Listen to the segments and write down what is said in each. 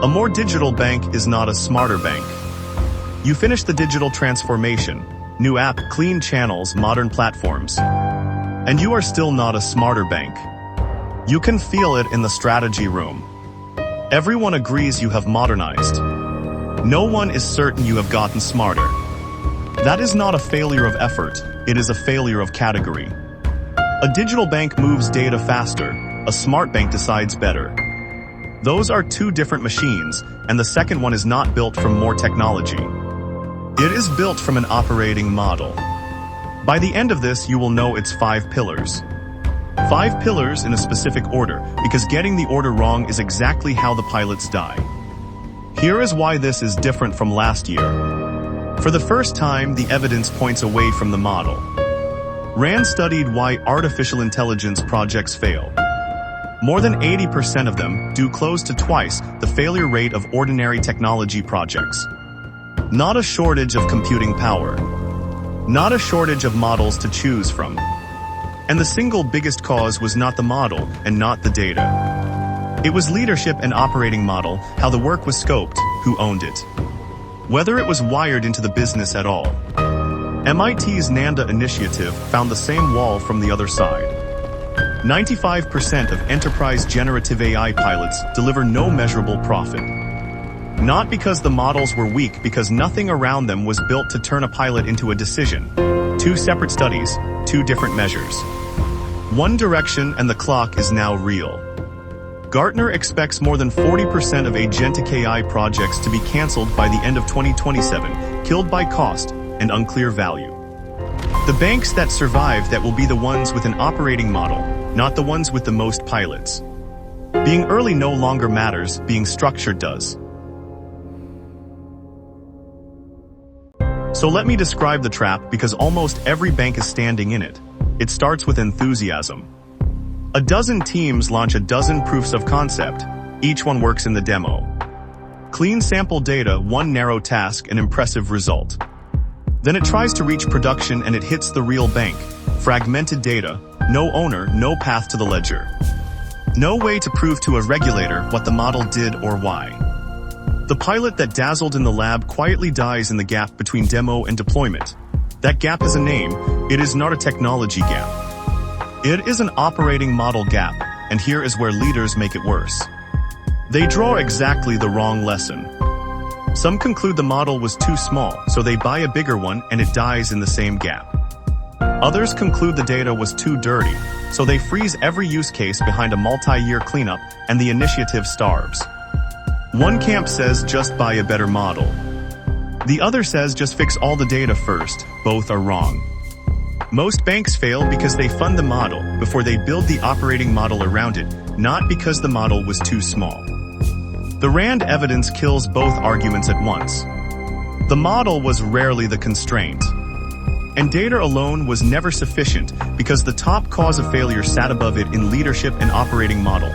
A more digital bank is not a smarter bank. You finish the digital transformation, new app, clean channels, modern platforms, and you are still not a smarter bank. You can feel it in the strategy room. Everyone agrees you have modernized. No one is certain you have gotten smarter. That is not a failure of effort, it is a failure of category. A digital bank moves data faster, a smart bank decides better. Those are two different machines, and the second one is not built from more technology. It is built from an operating model. By the end of this, you will know its 5 pillars. 5 pillars in a specific order, because getting the order wrong is exactly how the pilots die. Here is why this is different from last year. For the first time, the evidence points away from the model. RAND studied why artificial intelligence projects fail. More than 80% of them do close to twice the failure rate of ordinary technology projects. Not a shortage of computing power. Not a shortage of models to choose from. And the single biggest cause was not the model and not the data. It was leadership and operating model, how the work was scoped, who owned it. Whether it was wired into the business at all. MIT's NANDA initiative found the same wall from the other side. 95% of enterprise generative AI pilots deliver no measurable profit. Not because the models were weak, because nothing around them was built to turn a pilot into a decision. 2 separate studies, 2 different measures. One direction, and the clock is now real. Gartner expects more than 40% of agentic AI projects to be canceled by the end of 2027, killed by cost and unclear value. The banks that survive that will be the ones with an operating model, not the ones with the most pilots. Being early no longer matters, being structured does. So let me describe the trap, because almost every bank is standing in it. It starts with enthusiasm. A dozen teams launch a dozen proofs of concept. Each one works in the demo. Clean sample data, one narrow task, an impressive result. Then it tries to reach production and it hits the real bank. Fragmented data, no owner, no path to the ledger. No way to prove to a regulator what the model did or why. The pilot that dazzled in the lab quietly dies in the gap between demo and deployment. That gap is a name, it is not a technology gap. It is an operating model gap, and here is where leaders make it worse. They draw exactly the wrong lesson. Some conclude the model was too small, so they buy a bigger one and it dies in the same gap. Others conclude the data was too dirty, so they freeze every use case behind a multi-year cleanup and the initiative starves. One camp says just buy a better model. The other says just fix all the data first. Both are wrong. Most banks fail because they fund the model before they build the operating model around it, not because the model was too small. The RAND evidence kills both arguments at once. The model was rarely the constraint. And data alone was never sufficient because the top cause of failure sat above it in leadership and operating model.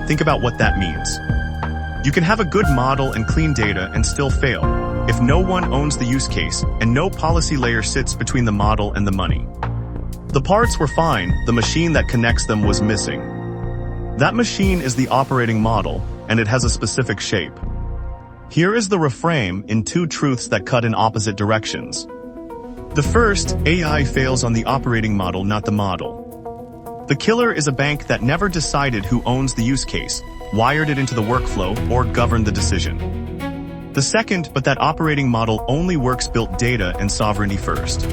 Think about what that means. You can have a good model and clean data and still fail if no one owns the use case and no policy layer sits between the model and the money. The parts were fine, the machine that connects them was missing. That machine is the operating model, and it has a specific shape. Here is the reframe in 2 truths that cut in opposite directions. The first, AI fails on the operating model, not the model. The killer is a bank that never decided who owns the use case, wired it into the workflow, or governed the decision. The second, but that operating model only works built data and sovereignty first.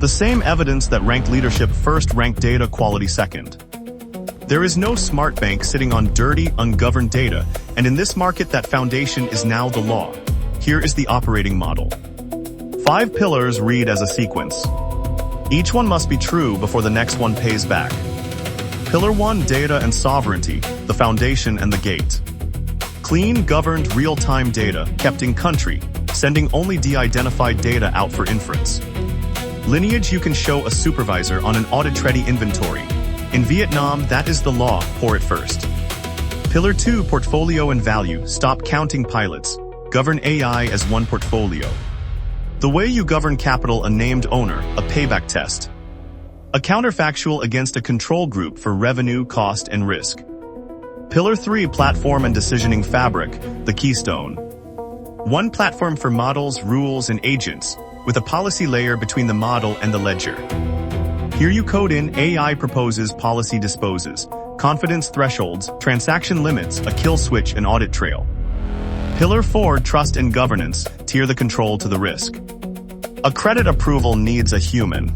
The same evidence that ranked leadership first ranked data quality second. There is no smart bank sitting on dirty, ungoverned data, and in this market that foundation is now the law. Here is the operating model. 5 pillars read as a sequence. Each one must be true before the next one pays back. Pillar 1, data and sovereignty, the foundation and the gate. Clean, governed, real-time data, kept in country, sending only de-identified data out for inference. Lineage, you can show a supervisor on an audit-ready inventory. In Vietnam, that is the law, pour it first. Pillar 2, portfolio and value, stop counting pilots. Govern AI as one portfolio. The way you govern capital, a named owner, a payback test. A counterfactual against a control group for revenue, cost, and risk. Pillar 3, platform and decisioning fabric, the keystone. One platform for models, rules, and agents, with a policy layer between the model and the ledger. Here you code in AI proposes, policy disposes, confidence thresholds, transaction limits, a kill switch, and audit trail. Pillar 4, trust and governance, tier the control to the risk. A credit approval needs a human.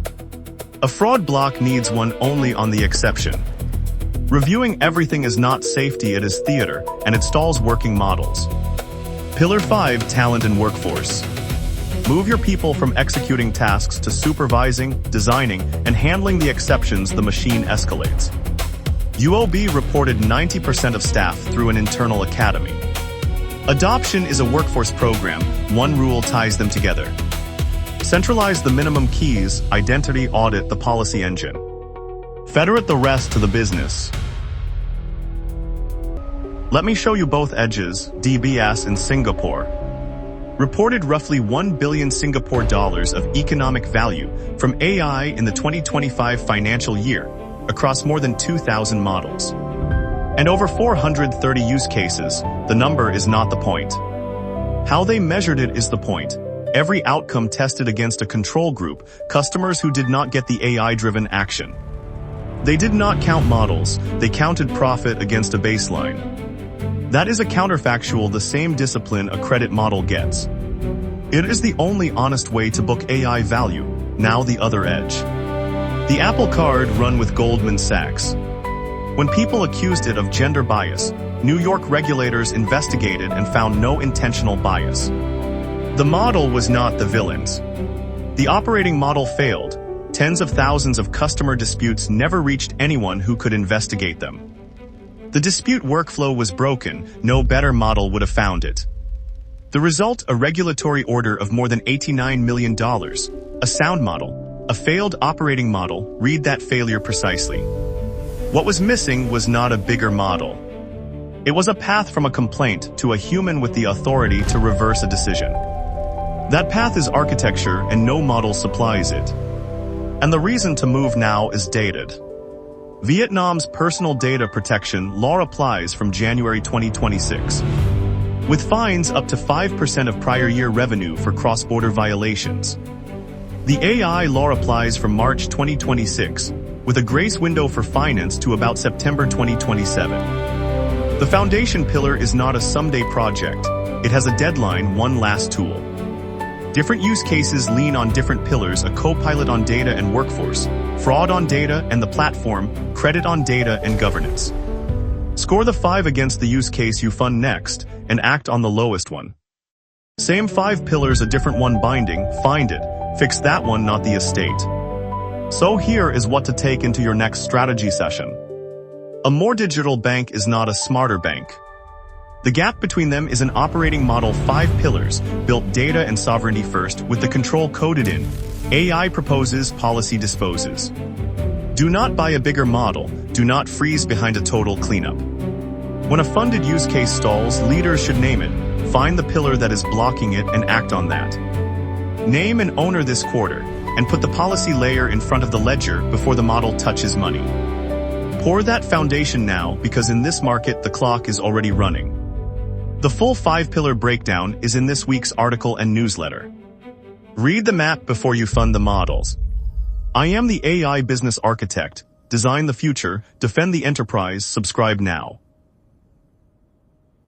A fraud block needs one only on the exception. Reviewing everything is not safety, it is theater, and it stalls working models. Pillar 5, talent and workforce. Move your people from executing tasks to supervising, designing, and handling the exceptions the machine escalates. UOB reported 90% of staff through an internal academy. Adoption is a workforce program, one rule ties them together. Centralize the minimum keys, identity, audit the policy engine. Federate the rest to the business. Let me show you both edges. DBS in Singapore reported roughly 1 billion Singapore dollars of economic value from AI in the 2025 financial year across more than 2,000 models. And over 430 use cases. The number is not the point. How they measured it is the point. Every outcome tested against a control group, customers who did not get the AI-driven action. They did not count models, they counted profit against a baseline. That is a counterfactual, the same discipline a credit model gets. It is the only honest way to book AI value. Now the other edge. The Apple Card run with Goldman Sachs. When people accused it of gender bias, New York regulators investigated and found no intentional bias. The model was not the villains. The operating model failed. Tens of thousands of customer disputes never reached anyone who could investigate them. The dispute workflow was broken, no better model would have found it. The result, a regulatory order of more than $89 million. A sound model, a failed operating model, read that failure precisely. What was missing was not a bigger model. It was a path from a complaint to a human with the authority to reverse a decision. That path is architecture and no model supplies it. And the reason to move now is dated. Vietnam's personal data protection law applies from January 2026, with fines up to 5% of prior year revenue for cross-border violations. The AI law applies from March 2026, with a grace window for finance to about September 2027. The foundation pillar is not a someday project. It has a deadline, one last tool. Different use cases lean on different pillars, a co-pilot on data and workforce, fraud on data and the platform, credit on data and governance. Score the 5 against the use case you fund next, and act on the lowest one. Same 5 pillars, a different one binding, find it, fix that one, not the estate. So here is what to take into your next strategy session. A more digital bank is not a smarter bank. The gap between them is an operating model, 5 pillars, built data and sovereignty first, with the control coded in. AI proposes, policy disposes. Do not buy a bigger model, do not freeze behind a total cleanup. When a funded use case stalls, leaders should name it, find the pillar that is blocking it and act on that. Name an owner this quarter, and put the policy layer in front of the ledger before the model touches money. Pour that foundation now, because in this market the clock is already running. The full 5-pillar breakdown is in this week's article and newsletter. Read the map before you fund the models. I am the AI business architect. Design the future, defend the enterprise, subscribe now.